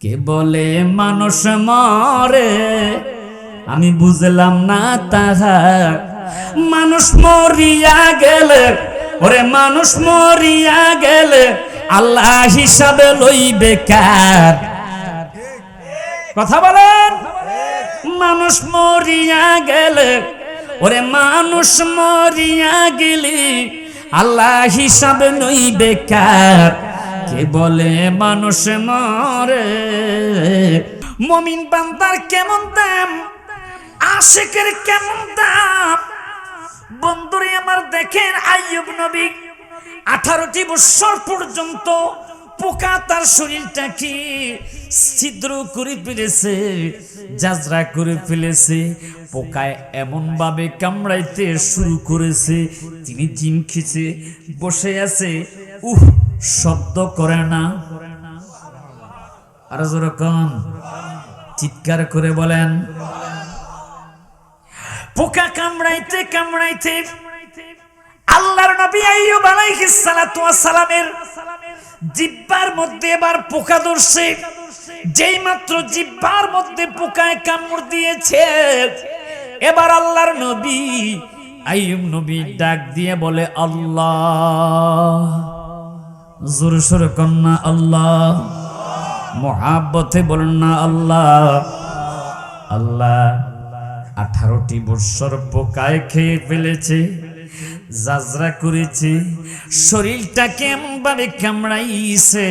কে বলে মানুষ মরে আমি বুঝলাম না তাহার। মানুষ মরিয়া গেলে, ওরে মানুষ মরিয়া গেলে আল্লাহ হিসাবে লইবে কার? কথা বলেন। মানুষ মরিয়া গেলে, ওরে মানুষ মরিয়া গেলে আল্লাহ হিসাবে লইবে কার? কে বলে মানুষ মরে? মুমিন বান্দার কেমন দাম, আশিকের কেমন দাম। বন্ধুরে আমার দেখেন, আইয়ুব নবী 18টি বছর পর্যন্ত পোকা তার শরীরটাকে ছিদ্র করে ফেলেছে, জাজরা করে ফেলেছে। পোকায় এমন ভাবে কামড়াইতে শুরু করেছে, তিনি জিম খিচে বসে আছে, শব্দ করে না। আর যেরকম চিৎকার করে বলেন। পোকা কামড়াইতে কামড়াইতে আল্লাহর নবী আইয়ুব আলাইহিস সালাতু ওয়াস সালামের জিহ্বার মধ্যে এবার পোকা ধরছে। যেই মাত্র জিহ্বার মধ্যে পোকায় কামড় দিয়েছে, এবার আল্লাহর নবী আইয়ুব নবী ডাক দিয়ে বলে আল্লাহ। জোরে সোরে কন্যা আল্লাহ, মুহাব্বতে বলেন না আল্লাহ। আল্লাহ 18টি বছর পোকায় খেয়ে ফেলেছে, জাজরা করেছে, শরীরটা কেমন ভাবে কামড়াইছে।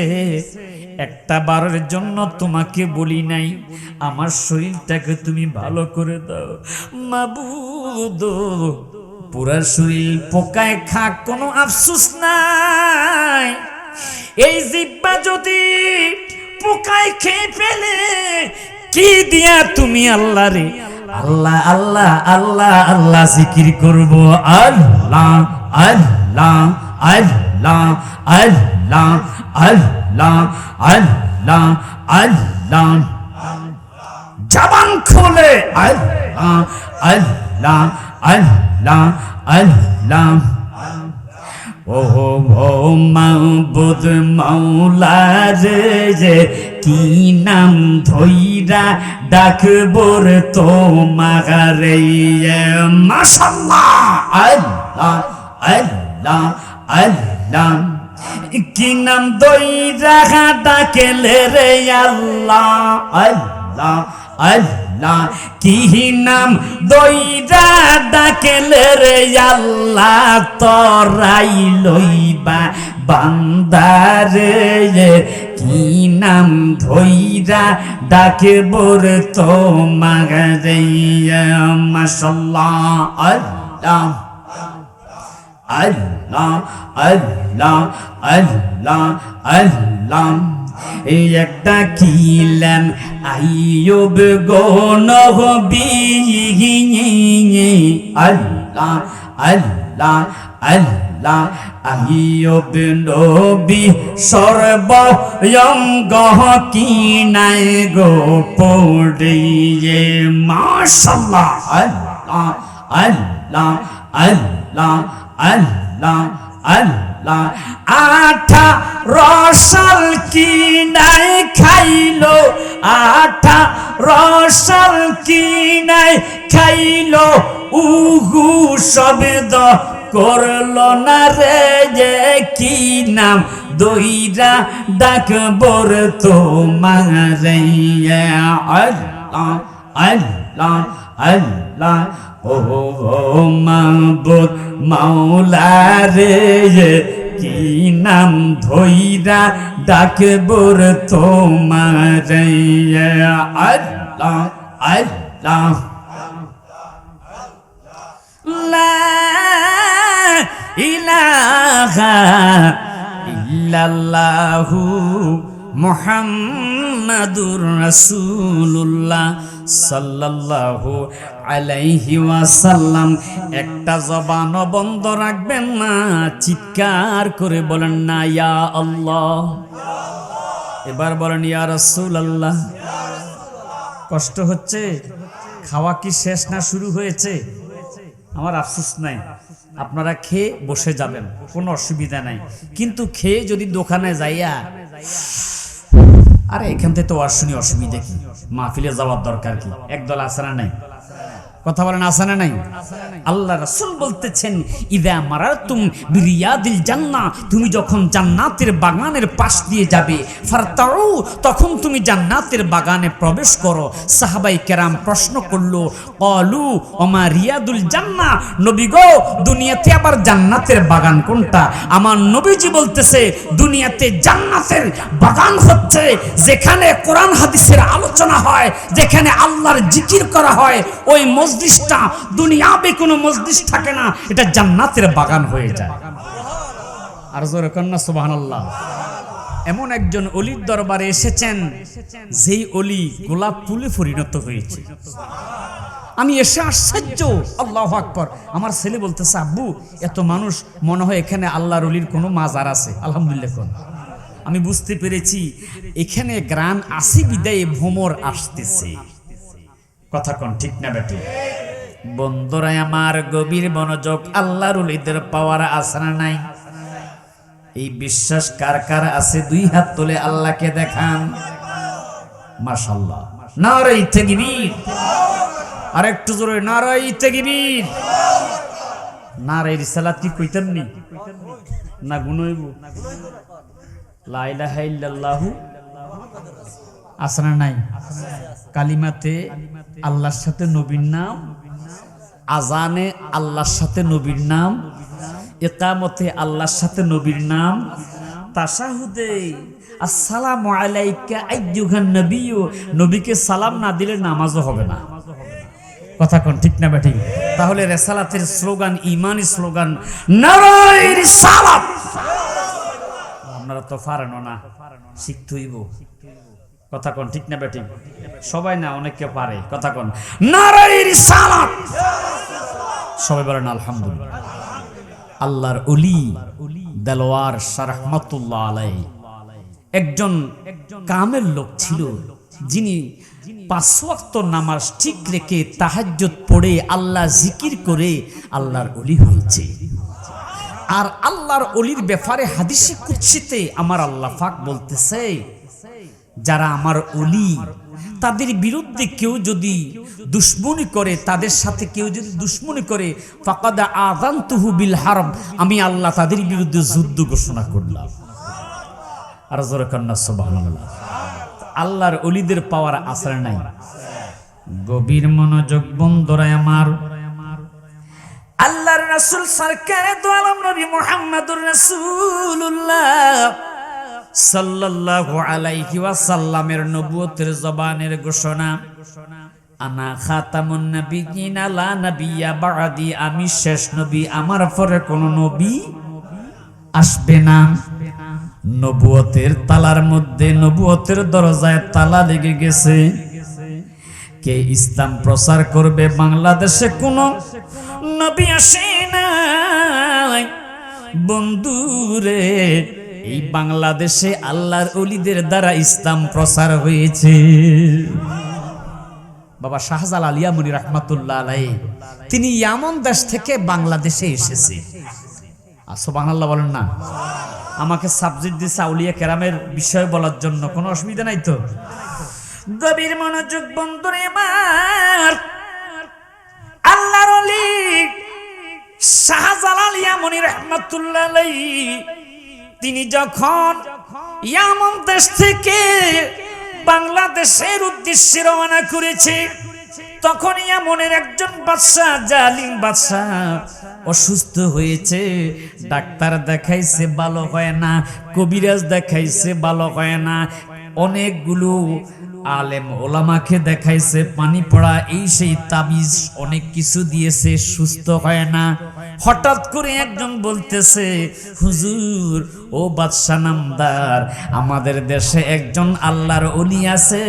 একটা বারের জন্য তোমাকে বলি নাই আমার শরীরটাকে তুমি ভালো করে দাও মাবুদ। পুরা শরীর পোকায় খাক, কোনো আফসোস নাই। এই জিহ্বা যদি পোকায় খেয়ে ফেলে, কি দিয়া তুমি আল্লাহ রে আল্লাহ আল্লাহ আল্লাহ আল্লাহ জিকির করব? আল্লাহ আল্লাহ আল্লাহ আল্লাহ আল্লাহ আল্লাহ আল্লাহ, জবান খুলে আল্লাহ আল্লাহ আল্লাহ আল্লাহ। ও মাবুদ মাওলা রে, কি নাম ধইরা ডাকবর তোমারে? মাশাআল্লাহ আল্লাহ আল্লাহ আল্লাহ। কি নাম ধইরা ডাকেলে রে আল্লাহ আল্লাহ আল্লাহ। কি নাম দইরা ডাকেলে রে আল্লাহ? তরাই লইবা বান্দারে। কি নাম ধইরা ডাকবর তোমারে? মাশাআল্লাহ আল্লাহ আল্লাহ আল্লাহ আল্লাহ আল্লাহ। একটা কিলাম আইয়ুব গো নবী, আল্লাহ আল্লাহ আল্লাহ। আইয়ুব নবী সর্বঙ্গ কি নাই গো পড়িয়ে। মাশাআল্লাহ আল্লাহ আল্লাহ আল্লাহ আল্লাহ আল্লাহ। 18 সাল কি নাই খাইলো, 18 সাল কি নাই খাইলো, উহু শব্দ করলো না রে। যে কি নাম দইরা ডাকবর তোমারে? আল্লাহ আল্লাহ আল্লাহ। ও মাবুদ মাওলা রে, কি নাম ধইরা ডাকবর তোমারে? আল্লাহ আল্লাহ। লা ইলাহা ইল্লাল্লাহু মুহাম্মাদুর রাসূলুল্লাহ সাল্লাল্লাহু আলাইহি ওয়াসাল্লাম। একটা জবান বন্ধ রাখবেন না, চিৎকার করে বলেন না ইয়া আল্লাহ। এবার বলেন ইয়া রাসূলুল্লাহ। কষ্ট হচ্ছে? খাওয়া কি শেষ না শুরু হয়েছে? আমার আফসোস নাই, আপনারা খেয়ে বসে যাবেন, কোনো অসুবিধা নাই। কিন্তু খেয়ে যদি দোকানে যাইয়া আরে এখান থেকে তো আর শুনি অসুবিধা কি, মাহফিলে যাওয়ার দরকার কি, একদল আসারা নাই, কথা বলেন আসানা নাই। আল্লাহ রাসূল বলতেছেন ইদা মারাতুম বিরিয়াদিল জান্নাহ, তুমি যখন জান্নাতের বাগানের পাশ দিয়ে যাবে, ফারতাউ, তখন তুমি জান্নাতের বাগানে প্রবেশ করো। সাহাবাই কেরাম প্রশ্ন করলো, ক্বালু ওমা রিয়াদুল জান্নাহ, নবী গো দুনিয়াতে আবার জান্নাতের বাগান কোনটা? আমার নবীজি বলতেছে দুনিয়াতে জান্নাতের বাগান হচ্ছে যেখানে কোরআন হাদিসের আলোচনা হয়, যেখানে আল্লাহর জিকির করা হয়, ওই মজলিসটা দুনিয়াবে কোনো মজলিস থাকে না, এটা জান্নাতের বাগান হয়ে যায়। আর জোরে কন্যা সুবহানাল্লাহ। এমন একজন অলির দরবারে এসেছেন যেই অলি গোলাপ ফুলে পরিণত হয়েছে। আমি এসে আশ্চর্য, আল্লাহু আকবার। আমার ছেলে বলতেছে আব্বু এত মানুষ, মনে হয় এখানে আল্লাহর অলির কোনো মাজার আছে। আলহামদুলিল্লাহ। আমি বুঝতে পেরেছি এখানে গ্রাম আসি বিদায় ভ্রমর আসতেছে। কথা কোন ঠিক না বেটি? বন্ধুরা আমার গভীর মনোযোগ, আল্লাহর ওলিদের পাওয়ার আছে না নাই? এই বিশ্বাস কার কার আছে? দুই হাত তুলে আল্লাহকে দেখান। মাশাআল্লাহ, নারে তাকবীর। আর একটু জোরে নারে তাকবীর। নারে রিসালাত কি কইতেন নি না গুনইব? লা ইলাহা ইল্লাল্লাহু আছে না নাই? কালিমাতে আল্লাহর সাথে নবীর নাম, আজানে আল্লাহর সাথে নবীর নাম, ইকামতে আল্লাহর সাথে নবীর নাম, তাশাহুদে আসসালামু আলাইকা আইয়ুহান নবিয়্যু, নবীকে সালাম না দিলে নামাজও হবে না। কথা কোন ঠিক না বেঠিক? তাহলে রিসালাতের স্লোগান, ঈমানি স্লোগান নারায়ে রিসালাত। আপনারা তো পারেন না, শিখতে হইব। কথা কোন ঠিক না বেঠিক? সবাই না, অনেকে পারে। কথা কোন নারায়ে রিসালাত। সবাই বলেন আলহামদুলিল্লাহ। আল্লাহর ওলি দেলোয়ার শাহ রাহমাতুল্লাহ আলাইহি একজন কামেল লোক ছিল, যিনি 5 ওয়াক্ত নামাজ ঠিক রেখে তাহাজ্জুদ পড়ে আল্লাহ জিকির করে আল্লাহর ওলি হয়েছে। আর আল্লাহর ওলির ব্যাপারে হাদিসে কুদসিতে আমার আল্লাহ পাক বলতেছে, যারা আমার ওলি তাদের বিরুদ্ধে কেউ যদি দুশ্মনী করে, তাদের সাথে কেউ যদি দুশ্মনী করে, ফাকাদ আযানতুহু বিল হারব, আমি আল্লাহ তাদের বিরুদ্ধে যুদ্ধ ঘোষণা করলাম। আর জোরে কন্না সুবহানাল্লাহ। আল্লাহর ওলিদের পাওয়ার আসর নাই। গভীর মনোযোগ বন্ধুরা আমার, আল্লাহর রাসূল সরকারে দু আলম নবী মুহাম্মদুর রাসূলুল্লাহ সাল্লাল্লাহু আলাইহি ওয়াসাল্লামের নবুয়তের জবানের ঘোষণা, আনা খাতামুন নবিয়্যিন লা নাবিয়্যা বা'দি, আমি শেষ নবী, আমার পরে কোন নবী আসবে না। নবুয়তের তালার মধ্যে, নবুয়তের দরজায় তালা লেগে গেছে। কে ইসলাম প্রচার করবে? বাংলাদেশে কোন নবী আসে নাই। বন্ধুরে, এই বাংলাদেশে আল্লাহর ওলিদের দ্বারা ইসলাম প্রচার হয়েছে। বাবা শাহজালাল ইয়ামানি রাহমাতুল্লাহ আলাইহি, তিনি ইয়ামান দেশ থেকে বাংলাদেশে এসেছে। সুবহানাল্লাহ বলেন না? আমাকে সাবজেক্ট দিয়েছে আউলিয়া কেরামের বিষয় বলার জন্য, কোনো অসুবিধা নাই তো? গভীর মনোযোগ বন্ধুরে আমার, আল্লাহর ওলি শাহজালাল ইয়ামানি রাহমাতুল্লাহ আলাইহি তিনি যখন ইয়ামান দেশ থেকে বাংলাদেশের উদ্দেশ্যে রওনা করেছে, তখন ইয়ামানের একজন বাদশা, জালিম বাদশা অসুস্থ হয়েছে। ডাক্তার দেখাইছে, ভালো হয় না। কবিরাজ দেখাইছে, ভালো হয় না। অনেকগুলো আলেম ওলামাকে দেখাইছে, পানি পড়া এই সেই তাবিজ অনেক কিছু দিয়েছে, সুস্থ হয় না। হঠাৎ করে একজন বলতেছে, হুজুর ও বাদশাহ নামদার, আমাদের দেশে একজন আল্লাহর ওলি আছে,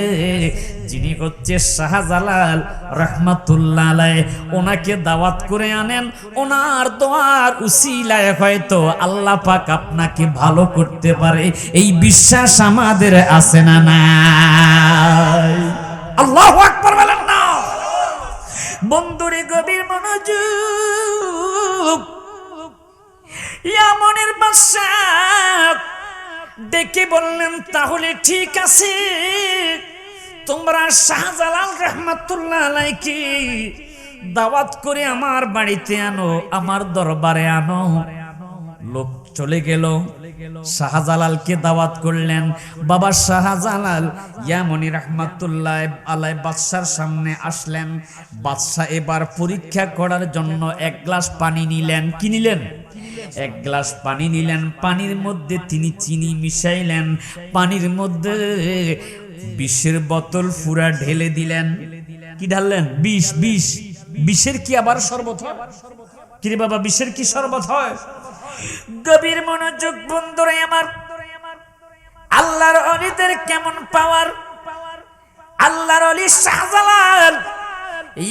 যিনি হচ্ছে শাহজালাল রাহমাতুল্লাহ আলাইহি, ওনাকে দাওয়াত করে আনেন। ওনার দোয়ার উসিলায় হয়তো আল্লাহ পাক আপনাকে ভালো করতে পারে। এই বিশ্বাস আমাদের আছে না নাই? আল্লাহু আকবার বলেন না? বন্ধুরে গভীর মনোযোগ, ইয়ামানের বাদশা ডেকে বললেন তাহলে ঠিক আছে, তোমরা শাহজালাল রাহমাতুল্লাহ আলাইহি দাওয়াত করে আমার বাড়িতে আনো, আমার দরবারে আনো। লোক চলে গেল, শাহজালালকে দাওয়াত করলেন। বাবা শাহজালাল ইয়ামনি রাহমাতুল্লাহ আলাই বাদশার সামনে আসলেন। বাদশা এবার পরীক্ষা করার জন্য এক গ্লাস পানি নিলেন। কি নিলেন? এক গ্লাস পানি নিলেন। পানির মধ্যে তিনি চিনি মিশাইলেন, পানির মধ্যে বিষের বোতল পুরা ঢেলে দিলেন। কি ঢাললেন? বিষ। বিষের কি আবার শরবত হয়? কিরে বাবা, বিষের কি শরবত হয়? গভীর মনোযোগ বন্ধুরা আমার, আল্লাহর ওলিদের কেমন পাওয়ার! আল্লাহর ওলি শাহজালাল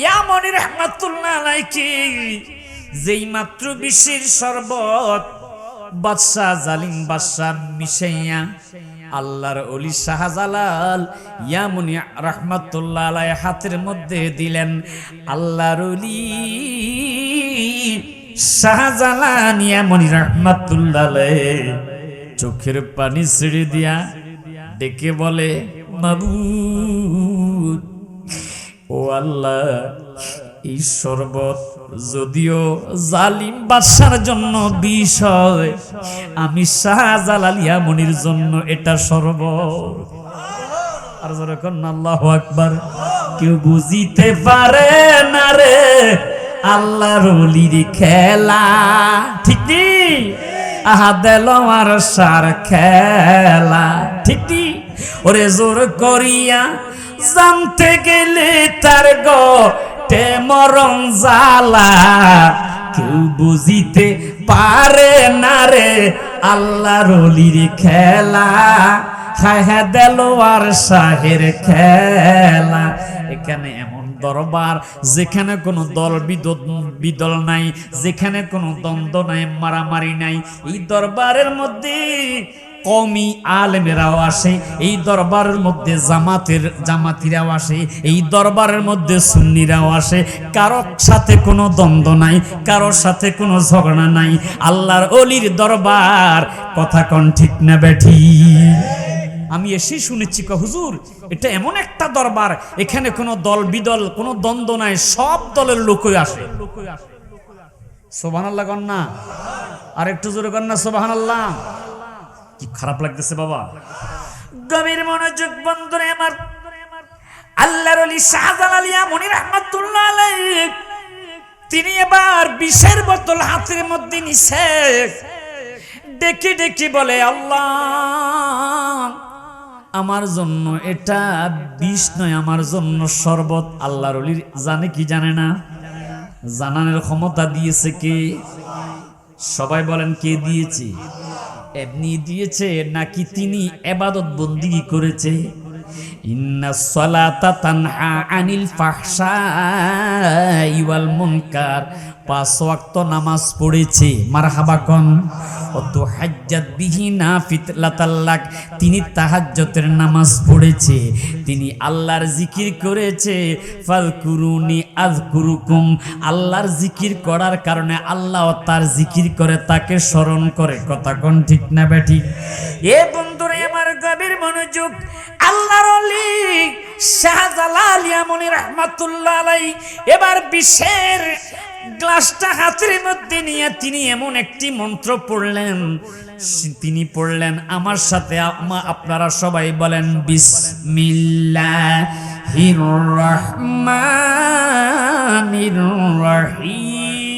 ইয়ামনি রাহমাতুল্লাহ আলাইহি যেই মাত্র বিষের শরবত বাদশা জালিম বাদশা মিশাইয়া আল্লাহর ওলি শাহজালাল ইয়ামনি রাহমাতুল্লাহ আলাইহি হাতের মধ্যে দিলেন। আল্লাহর ওলি শাহজালাল ইয়ামনি রাহমাতুল্লাহ আলাইহি চোখের পানি ছেড়ে দিয়া ডেকে বলে, মাবুদ, ও আল্লাহ, এই শরবত যদিও জালিম বাদশার জন্য বিষ হয়, আমি শাহজালাল ইয়ামনির জন্য এটা শরবত। আর যখন আল্লাহু আকবার। কেউ বুঝিতে পারে না রে আল্লাহর ওলির খেলা, ঠিক নি? আহা দেলোয়ার সার খেলা, ঠিক নি? ওরে জোর করিয়া জানতে গেলে তার গটে মরণ জ্বালা, কেউ বুঝিতে পারে না রে আল্লাহর ওলির খেলা। হায় হায় দেলোয়ার শাহের খেলা। এখানে এমন দরবার যেখানে কোনো দল বিদল নাই, যেখানে কোনো দ্বন্দ্ব নাই, মারামারি নাই। এই দরবারের মধ্যে কওমি আলেমেরাও আসে, এই দরবারের মধ্যে জামাতিরাও আসে, এই দরবারের মধ্যে সুন্নিরাও আসে। কারোর সাথে কোনো দ্বন্দ্ব নাই, কারোর সাথে কোনো ঝগড়া নাই। আল্লাহর ওলির দরবার, কথা কোন ঠিক না বেঠি? আমি এসেই শুনেছি হুজুর, এটা এমন একটা দরবার এখানে কোনো দল বিদল কোনো দ্বন্দ্ব নাই, সব দলের লোকই আসে। সুবহানাল্লাহ কন না? আর একটু জোরে কন না সুবহানাল্লাহ। কি খারাপ লাগতেছে বাবা। গভীর মনোযোগ বন্ধুরা আমার, আল্লাহর ওলি শাহজালাল ইয়ামনি রাহমাতুল্লাহ আলাইহি তিনি এবার বিষের বোতল হাতের মধ্যে নিছে, ডেকে ডেকে বলে, আল্লাহ, আমার জন্য এটা বিষ নয়, আমার জন্য শরবত। আল্লাহর ওলি জানে কি জানে না? জানানোর ক্ষমতা দিয়েছে কে? সবাই বলেন, কে দিয়েছে? এমনি দিয়েছে নাকি তিনি ইবাদত বন্দেগী করেছে? ইন্নাস সালাতা তানহা আনিল ফাহশাই ওয়াল মুনকার, 5 ওয়াক্ত নামাজ পড়েছে। মারহাবা কোন? অতো হাজ্জাত বিহি নাফিলাতাল্লাক, তিনি তাহাজ্জুদের নামাজ পড়েছে, তিনি আল্লাহর জিকির করেছে। ফাযকুরুনি আযকুরুকুম, আল্লাহর জিকির করার কারণে আল্লাহ তার জিকির করে, তাকে স্মরণ করে। কথা কোন ঠিক না বেঠিক? এ বন্ধুরা আমার, গভীর মনোযোগ। আল্লাহর ওলি শাহজালাল ইয়ামনি রাহমাতুল্লাহ আলাইহি এবার বিষের গ্লাসটা হাতের মধ্যে নিয়ে তিনি এমন একটি মন্ত্র পড়লেন। তিনি পড়লেন, আমার সাথে আপনারা সবাই বলেন, বিসমিল্লাহির রহমানির রহিম।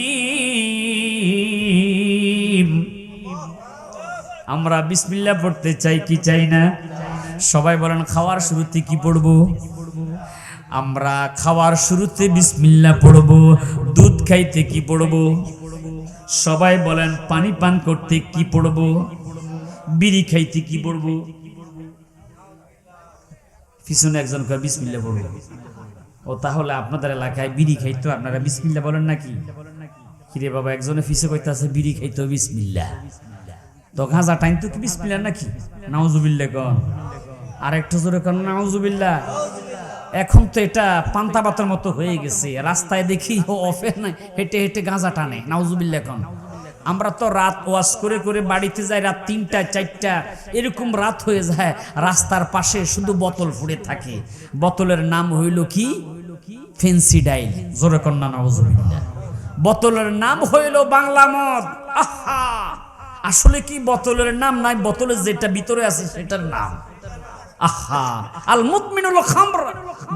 আমরা বিসমিল্লাহ পড়তে চাই কি চাই না? সবাই বলেন, খাওয়ার শুরুতে কি পড়বো? আমরা খাওয়ার শুরুতে বিসমিল্লাহ পড়বো। দুধ খাইতে কি পড়বো? সবাই বলেন, পানি পান করতে কি পড়বো? বিড়ি খাইতে কি পড়বো? পিছনে একজন কয় বিসমিল্লাহ পড়বো। ও তাহলে আপনাদের এলাকায় বিড়ি খাইতো, আপনারা বিসমিল্লাহ বলেন নাকি? কিরে বাবা, একজনে ফিসে কইতাছে বিড়ি খাইতো বিসমিল্লাহ, তো গাঁজা টাইম তো কি বিসমিল্লাহ নাকি? নাউজুবিল্লাহ কন। আর একটু জোরে কন নাউজুবিল্লাহ। এখন তো এটা পান্তা পাতার মতো হয়ে গেছে, রাস্তায় দেখি ও অফে নাই হেঁটে হেঁটে গাঁজা টানে। নাউজুবিল্লাহ কন। আমরা তো রাত ওয়াজ করে করে বাড়িতে যাই, রাত 3টা 4টা এরকম রাত হয়ে যায়, রাস্তার পাশে শুধু বোতল ফুড়ে থাকে। বোতলের নাম হইল কি? ফেন্সিডাইল। জোরে কন্যা নাউজুবিল্লাহ। বোতলের নাম হইল বাংলা মদ। আহা, আসলে কি বোতলের নাম নাই, বোতলের যেটা ভিতরে আছে সেটার নাম। আহা, আল মুদমিনুল খামর,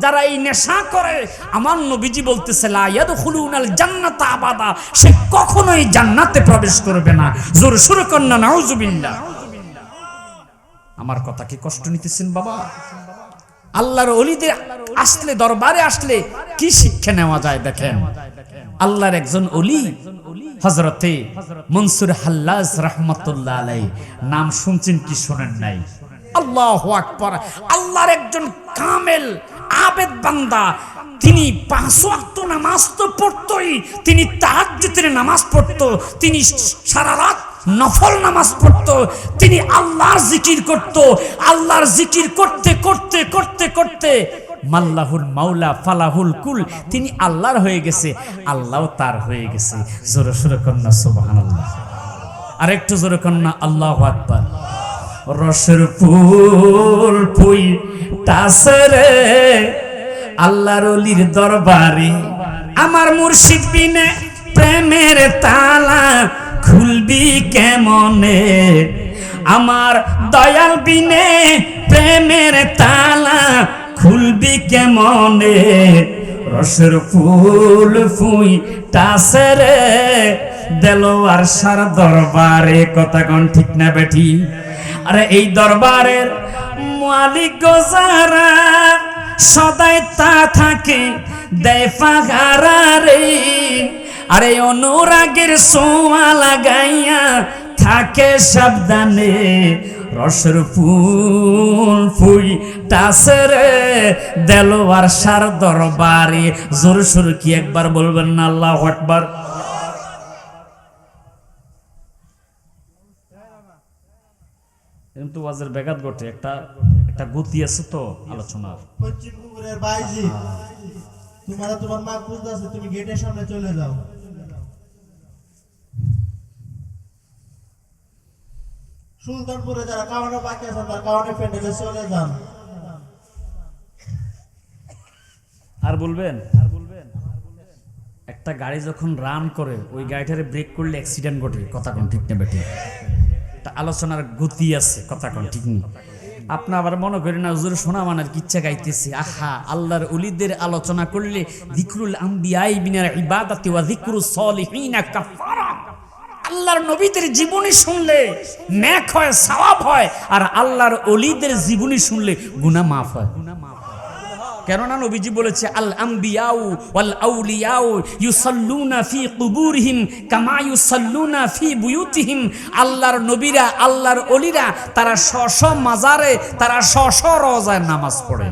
যারা এই নেশা করে, আমার নবীজি বলতেছে লা ইয়াদখুলুনাল জান্নাতা আবাদা, সে কখনোই জান্নাতে প্রবেশ করবে না। জোরে সুরে কন্যা নাউজুবিল্লাহ। আমার কথা কি কষ্ট নিতেছেন বাবা? আল্লাহর ওলিদের আসলে, দরবারে আসলে কি শিক্ষা নেওয়া যায় দেখেন। আল্লাহর একজন ওলি হযরতে মনসুর হাল্লাজ রাহমাতুল্লাহ আলাইহি, নাম শুনছেন কি শোনেন নাই? আল্লাহু আকবার। আল্লাহর একজন কামেল আবেদ বান্দা, তিনি 5 ওয়াক্ত নামাজ তো পড়তই, তিনি তাহাজ্জুদের নামাজ পড়তো, তিনি সারা রাত নফল নামাজ পড়তো, তিনি আল্লাহর জিকির করত। আল্লাহর জিকির করতে করতে করতে করতে মাল্লাহুল মাওলা ফালাহুল কুল, তিনি আল্লাহর হয়ে গেছে, আল্লাহও তার হয়ে গেছে। জোরে সোরে কন্যা সুবহানাল্লাহ। আর একটু জোরে কন্যা আল্লাহু আকবার। রসের ফুল ফুই টাসরে আল্লাহর ওলির দরবারে, আমার মুর্শিদ বিনে প্রেমের তালা খুলবি কেমনে, আমার দয়াল বিনে প্রেমের তালা খুলবি কেমনে। রসের ফুল ফুই টাসরে দেলোয়ার সার দরবারে, কথা কোন ঠিক না বেঠি? আরে এই দরবারের মালিক গোজারা সদাই তা থাকে দেয় ফাগারা রে, আরে অনুরাগের সোয়া লাগাইয়া থাকে সাবধানে। রসের ফুল ফুই টাসরে দেলোয়ার সার দরবারে। জোর সোর কি একবার বলবেন না আল্লাহু আকবার? কিন্তু ওয়াজের বেগাত ঘটে, একটা গতি আছে তো আলোচনার। পশ্চিম পুকুরের বাইজি, তোমার মা খুঁজতেছে, তুমি গেটের সামনে চলে যাও। সুলতানপুরে যারা কাওয়ানে বাকি আছেন, তার কাওয়ানে প্যান্ডেলে চলে যান। আর বলবেন, একটা গাড়ি যখন রান করে, ওই গাড়িটারে ব্রেক করলে অ্যাক্সিডেন্ট ঘটে, কথা কোন ঠিক না বেটি? আলোচনার গতি আছে, কথা কোন ঠিক নেই? আপনি আবার মনে করেন না হুজুর শোনা মানার কিচ্ছা গাইতেছে। আহা, আল্লাহর ওলিদের আলোচনা করলে যিকরুল আম্বিয়াই বিনাল ইবাদাতি ওয়া যিকরুস সলিহিনা কাফারা। আল্লাহর নবীদের জীবনী শুনলে নেক হয়, সওয়াব হয়, আর আল্লাহর ওলিদের জীবনী শুনলে গুনাহ মাফ হয়। কেননা নবীজি বলেছে আল আম্বিয়াউ ওয়াল আউলিয়াউ ইউসাল্লুনা ফি কুবুরিহিম কামা ইউসাল্লুনা ফি বুয়ুতিহিম। আল্লাহর নবীরা, আল্লাহর ওলিরা, তারা স্ব মাজারে, তারা স্ব রওজায় নামাজ পড়ে।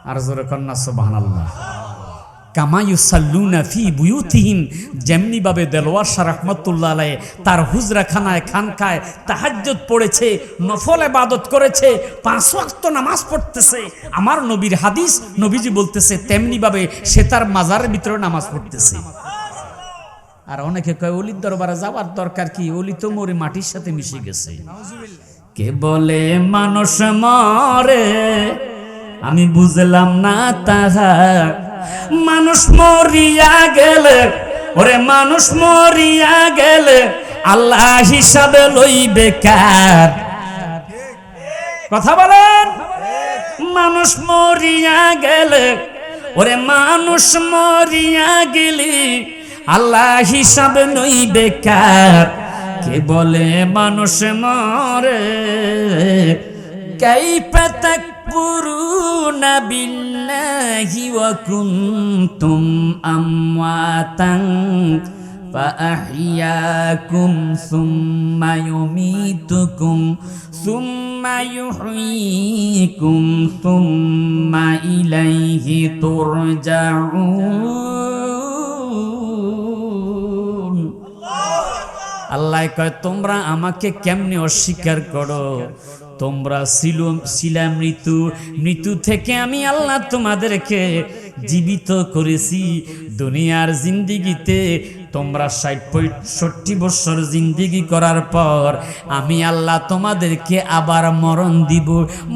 আর জোরে কন্না সুবহানাল্লাহ। কামা ইউসাল্লুনা ফি বুয়ুতিহিম, যেমনি ভাবে দেলোয়ার শাহ রাহমাতুল্লাহ আলাইহি তার হুজরাখানায় খানকায় তাহাজ্জুদ পড়েছে, নফল ইবাদত করেছে, 5 ওয়াক্ত নামাজ পড়তেছে, আমার নবীর হাদিস, নবীজি বলতেছে তেমনি ভাবে সে তার মাজারের ভিতরে নামাজ পড়তেছে। আর অনেকে কয় ওলির দরবারে যাওয়ার দরকার কি, ওলি তো মরে মাটির সাথে মিশে গেছে। কে বলে মানুষ মরে, আমি বুঝলাম না তাহা। মানুষ মরিয়া গেলে, ওরে মানুষ মরিয়া গেলে আল্লাহ হিসাবে লইবে কার? কথা বলেন। মানুষ মরিয়া গেলে, ওরে মানুষ মরিয়া গেলি আল্লাহ হিসাবে লইবে কার? কে বলে মানুষ মরে, কাইফা তাকফুরুনা বিল্লাহি ওয়া কুনতুম আমওয়াতান ফাআহইয়াকুম সুম্মা ইউমীতুকুম সুম্মা ইউহয়ীকুম সুম্মা ইলাইহি তুরজাউন। আল্লাহ কয় তোমরা আমাকে কেমনে অস্বীকার করো? তোমরা ছিলা মৃত্যু, মৃত্যু থেকে আমি আল্লাহ তোমাদেরকে জীবিত করেছি। দুনিয়ার জিন্দিগিতে তোমরা ৬০-৬৫ বছর জিন্দিগি করার পর আমি আল্লাহ তোমাদেরকে আবার মরণ দিব।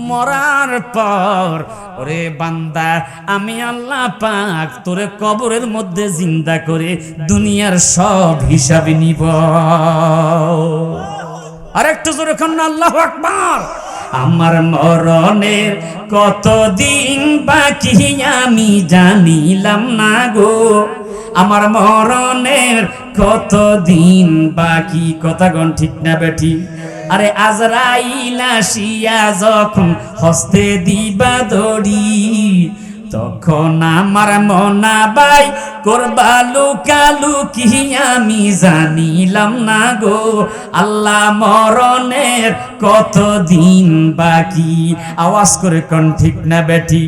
মরার পর ওরে বান্দা আমি আল্লাহ পাক তোরে কবরের মধ্যে জিন্দা করে দুনিয়ার সব হিসাব নিব। আরেকটু জোরে কন্যা আল্লাহু আকবার। আমার মরণের কতদিন বাকি আমি জানিলাম না গো, আমার মরণের কতদিন বাকি। কথা কোন ঠিক না বেঠি? আরে আজরাইল আসিয়া যখন হস্তে দিবা দড়ি, তখন আমার মনা বাই করবা লুকালুকি আমি জানিলাম না গো, আল্লাহ মরণের কতদিন বাকি। আওয়াজ করে কোন ঠিক না বেঠি?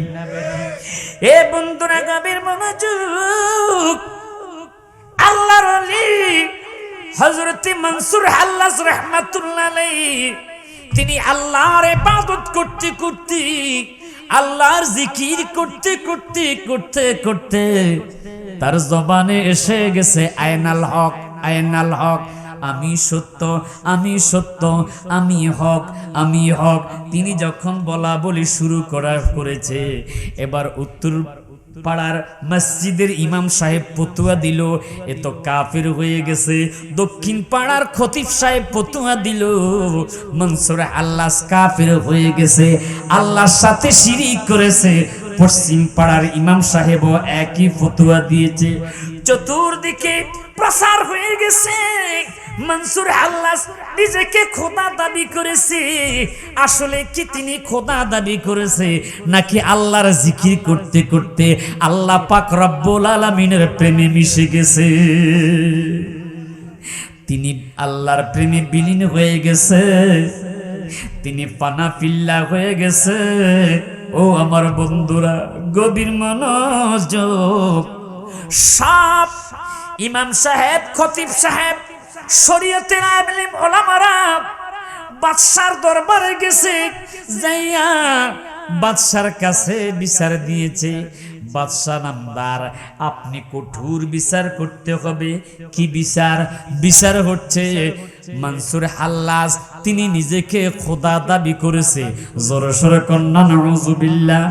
এ বন্ধুরা গভীর মনোযোগ। আল্লাহর ওলি হযরত মনসুর হাল্লাজ রাহমাতুল্লাহ আলাইহি তিনি আল্লাহর ইবাদত করতে করতে, আল্লাহর জিকির করতে করতে করতে করতে তার জবানে এসে গেছে আয়নাল হক, আয়নাল হক, আমি সত্য, আমি সত্য, আমি হক, আমি হক। তিনি যখন বলা বলি শুরু করেছে, এবার উত্তর পাড়ার মসজিদের ইমাম সাহেব ফতুয়া দিল এ তো কাফের হয়ে গেছে। দক্ষিণ পাড়ার খতিব সাহেব ফতুয়া দিল মনসুর হাল্লাজ কাফের হয়ে গেছে, আল্লাহর সাথে শিরিক করেছে। পশ্চিম পাড়ার ইমাম সাহেবও একই ফতুয়া দিয়েছে। চতুর্দিকে প্রসার হয়ে গেছে। মনসুর হাল্লাজ নিজেকে খোদা দাবি করেছে। আসলে কি তিনি খোদা দাবি করেছে নাকি আল্লাহর জিকির করতে করতে আল্লাহ পাক রব্বুল আলামিনের প্রেমে মিশে গেছে? তিনি আল্লাহর প্রেমে বিলীন হয়ে গেছে, তিনি ফানা ফিল্লা হয়ে গেছে। ও আমার বন্ধুরা গভীর মনোযোগ। সব ইমাম সাহেব, খতিব সাহেব, শরীয়তের আলেম ওলামারা বাদশার দরবারে গেছে, যাইয়া বাদশার কাছে বিচার দিয়েছে। বাদশাহ নামদার, আপনি কঠোর বিচার করতে হবে। কি বিচার? বিচার হচ্ছে মনসুর হাল্লাজ তিনি নিজেকে খোদা দাবি করেছে। জোরে সোরে কন্যা নাউজুবিল্লাহ,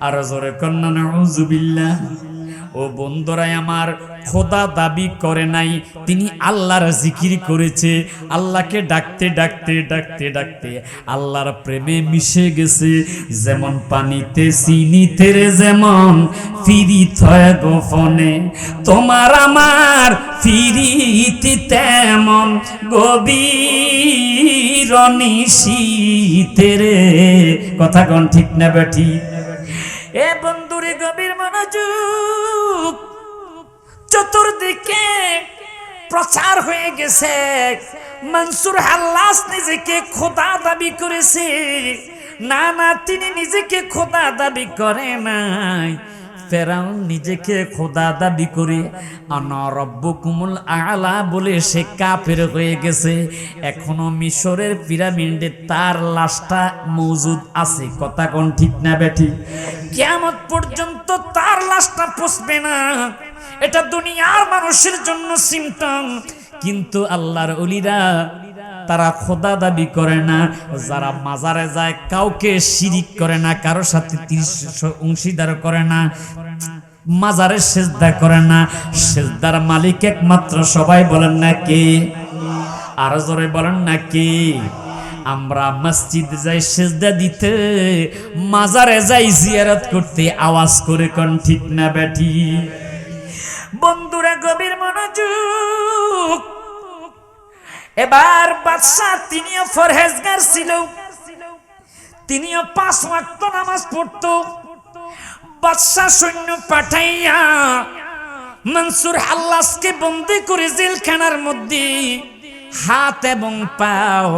আর জোরে কন্যা নাউজুবিল্লাহ। ও বন্ধুরাই আমার, খোদা দাবি করে নাই, তিনি আল্লাহর জিকির করেছে। আল্লাহকে ডাকতে ডাকতে ডাকতে ডাকতে আল্লাহর প্রেমে মিশে গেছে। যেমন পানিতে চিনিতে রে যেমন ফিরিত হয় গোপনে, তোমার আমার ফিরিতি তেমন গভীর নিশীতে রে। কথা কোন ঠিক না বেঠি? এ বন্ধুরে গভীর মনোযোগ। চতুর্দিকে প্রচার হয়ে গেছে মনসুর হাল্লাজ নিজেকে খোদা দাবি করেছে। না না, তিনি নিজেকে খোদা দাবি করে নাই। ফেরাউন নিজেকে খোদা দাবি করে আনা রব্বুকুমুল আলা বলে সে কাফের হয়ে গেছে। এখনো মিশরের পিরামিডে তার লাশটা মজুদ আছে। কথা কোন ঠিক না বেঠি? কিয়ামত পর্যন্ত তার লাশটা পৌঁছবে না। এটা দুনিয়ার মানুষের জন্য সিম্পটম, কিন্তু আল্লাহর ওলিরা তারা খোদা দাবি করে না। যারা মাজারে যায় কাউকে শিরিক করে না, কারোর সাথে অংশীদার করে না, মাজারে সেজদা করে না। সেজদার মালিক একমাত্র। সবাই বলেন না কে? আর জোরে বলেন না কে? আমরা মসজিদ যাই সেজদা দিতে, মাজারে যাই জিয়ারত করতে। আওয়াজ করে কোন ঠিক না বেঠি? বন্ধুরা গভীর মনোযোগ। এবার বাদশাহ তিনিও ফরহেজগার ছিল, তিনিও 5 ওয়াক্ত নামাজ পড়তো। বাদশাহ সৈন্য পাঠাইয়া মনসুর হাল্লাজকে বন্দী করে জেলখানার মধ্যে হাত এবং পাও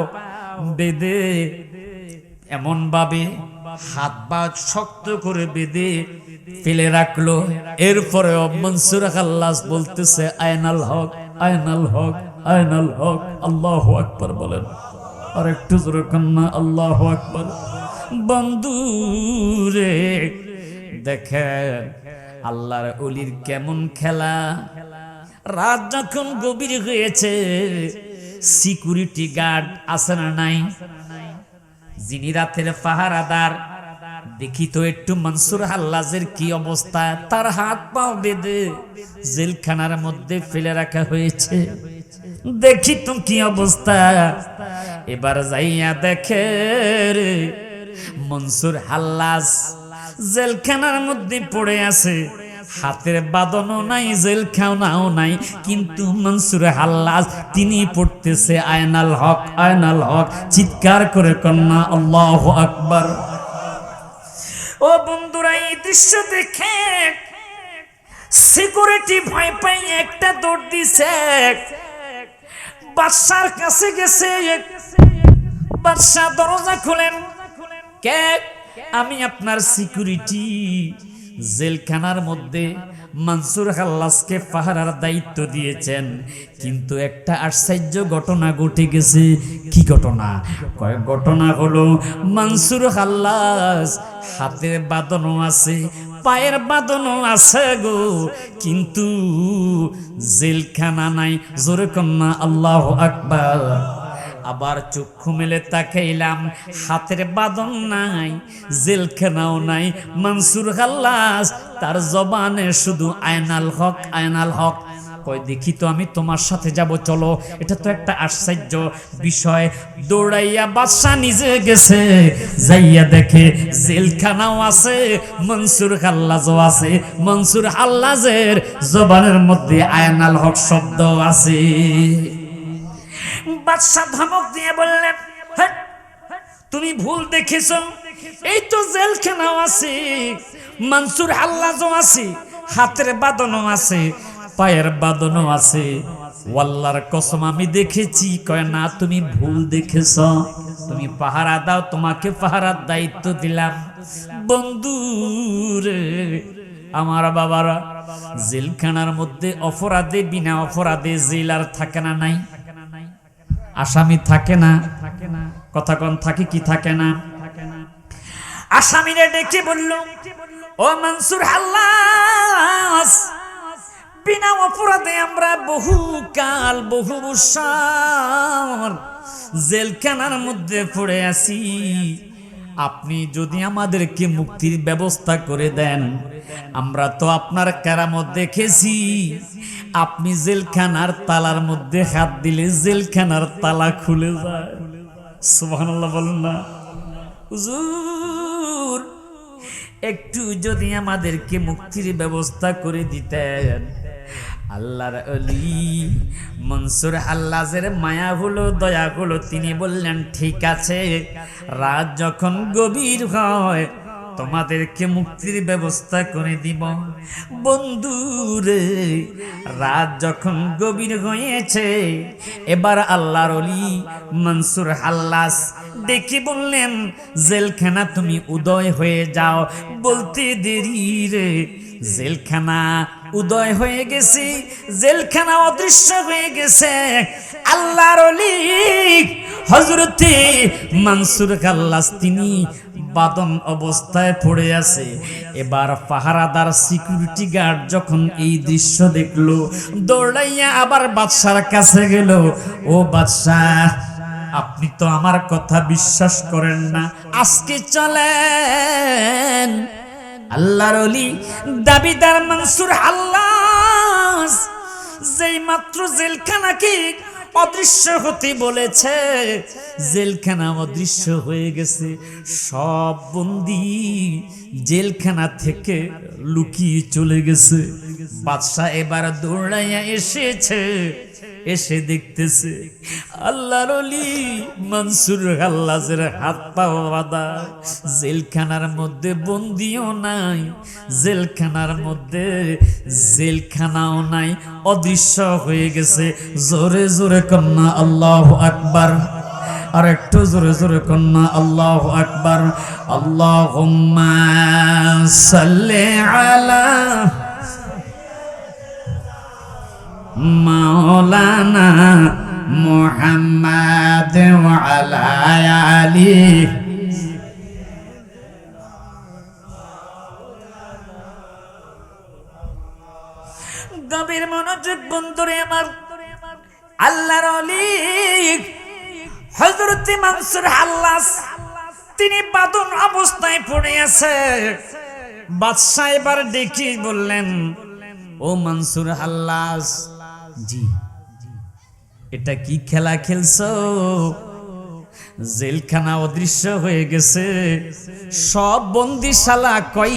বেঁধে, এমন ভাবে হাত পা শক্ত করে বেঁধে ফেলে রাখলো। এরপরে মনসুর হাল্লাজ বলতেছে আয়নাল হক, আয়নাল হক, আয়নাল হক। আল্লাহু আকবার বলেন। আর একটু জোরে কান্না আল্লাহু আকবার। বন্ধু রে দেখেন আল্লাহর ওলির কেমন খেলা, রাত যখন গভীর হয়েছে সিকিউরিটি গার্ড আছে না নাই, যিনি রাতের পাহারাদার, দেখি তো একটু মনসুর হাল্লাজের কি অবস্থা, তার হাত পা বেঁধে জেলখানার মধ্যে ফেলে রাখা হয়েছে, দেখি তো কি অবস্থা। এবার যাইয়া দেখে রে মনসুর হাল্লাজ জেলখানার মধ্যে পড়ে আছে, হাতের বাঁধনও নাই, জেলখানাও নাই, কিন্তু মনসুর হাল্লাজ তিনি পড়তেছে আয়নাল হক আয়নাল হক, চিৎকার করে কন্যা আল্লাহু আকবার। ও বন্ধুরা, এই দৃশ্য দেখে সিকিউরিটি ভয় পাই একটা দৌড় দিছে, বাদশার কাছে গেছে। বাদশা দরজা খুলেন, কে? আমি আপনার সিকিউরিটি, জেলখানার মধ্যে মনসুর হাল্লাজকে পাহারার দায়িত্ব দিয়েছেন, কিন্তু একটা আশ্চর্য ঘটনা ঘটে গেছে। কি ঘটনা? কয়েক ঘটনা হলো, মনসুর হাল্লাজ হাতের বাঁধনও আছে, পায়ের বাঁধনও আছে গো, কিন্তু জেলখানা নাই। জোরে কন্যা আল্লাহু আকবার। আবার চক্ষু মেলে তাকাইলাম, হাতের বাঁধন নাই, জেলখানাও নাই। মনসুর হাল্লাজ তার জবানে শুধু আয়নাল হক আয়নাল হক। কই দেখি তো, আমি তোমার সাথে যাব, চলো। এটা তো একটা আশ্চর্য বিষয়। দৌড়াইয়া বাদশা নিজে গেছে, যাইয়া দেখে জেলখানাও আছে, মনসুর হাল্লাজও আছে, মনসুর হাল্লাজের জবানের মধ্যে আয়নাল হক শব্দ আছে। বাদশা ধমক দিয়ে বললেন, তুমি ভুল দেখেছ, এই তো জেলখানাও আছে, মনসুর হাল্লাজও আছে, হাতের বাঁধনও আছে, পায়ের বাঁধনও আছে, ওয়াল্লাহর কসম আমি দেখেছি। কয় না, তুমি ভুল দেখেছ, তুমি পাহারা দাও, তোমাকে পাহারার দায়িত্ব দিলাম। বন্ধুরে আমার বাবারা, জেলখানার মধ্যে অপরাধে বিনা অপরাধে জেল আর থাকে না নাই, আসামি থাকে না, কথা কোন থাকে কি থাকে না? আসামিরে ডেকে বলল, ও মনসুর হাল্লাজ, বিনা অপরাধে আমরা বহু কাল বহু বছর জেলখানার মধ্যে পড়ে আছি, আপনি যদি আমাদেরকে মুক্তির ব্যবস্থা করে দেন, আমরা তো আপনার কেরামত দেখেছি, আপনি জেলখানার তালার মধ্যে হাত দিলে জেলখানার তালা খুলে যায়। সুবহানাল্লাহ বলুন না। হুজুর, একটু যদি আমাদেরকে মুক্তির ব্যবস্থা করে দিতেন। আল্লাহর ওলি মনসুর হাল্লাজের মায়া হলো, দয়া হলো, তিনি বললেন, ঠিক আছে, রাত যখন গভীর হয় তোমাদেরকে মুক্তির ব্যবস্থা করে দিব। বন্ধুরে, রাত যখন গভীর হয়েছে, এবার আল্লাহর ওলি মনসুর হাল্লাজ দেখি বললেন, জেলখানা তুমি উদয় হয়ে যাও। বলতে দেরি রে, জেলখানা উদয় হয়ে গেছে, জেলখানা অদৃশ্য হয়ে গেছে। আল্লাহর ওলি হযরতে মনসুর হাল্লাজ তিনি বাদন অবস্থায় পড়ে আছে। এবার পাহারাদার সিকিউরিটি গার্ড যখন এই দৃশ্য দেখলো, দৌড়াইয়া আবার বাদশার কাছে গেল। ও বাদশাহ, আপনি তো আমার কথা বিশ্বাস করেন না, আজকে চলেন। আল্লাহর ওলি দাবিদার মনসুর হাল্লাজ যেই মাত্র জেলখানাকে অদৃশ্য হতে বলেছে, জেলখানা অদৃশ্য হয়ে গেছে। সব বন্দী জেলখানা থেকে লুকিয়ে চলে গেছে। বাদশা এবার দৌড়াইয়া এসেছে, এসে দেখতেছে আল্লাহর ওলি মনসুর হাল্লাজের হাত পা বাঁধা, জেলখানার মধ্যে বন্দিও নাই, জেলখানার মধ্যে জেলখানাও নাই, অদৃশ্য হয়ে গেছে। জোরে জোরে কন্যা আল্লাহু আকবার, আর একটু জোরে জোরে কন্যা আল্লাহু আকবার। আল্লাহুম্মা সাল্লি আলা মাওলানা মুহাম্মাদ ওয়া আলা আলিহি। গভীর মনোযোগ বন্ধুরে আমার, আল্লাহর ওলি হযরত মানসুর হাল্লাস তিনি বাদন অবস্থায় পড়ে আছে। বাদশাহ এবার দেখি বললেন, ও মানসুর হাল্লাস, জি এটা কি খেলা খেলছো? জেলখানা অদৃশ্য হয়ে গেছে, সব বন্দিশালা কয়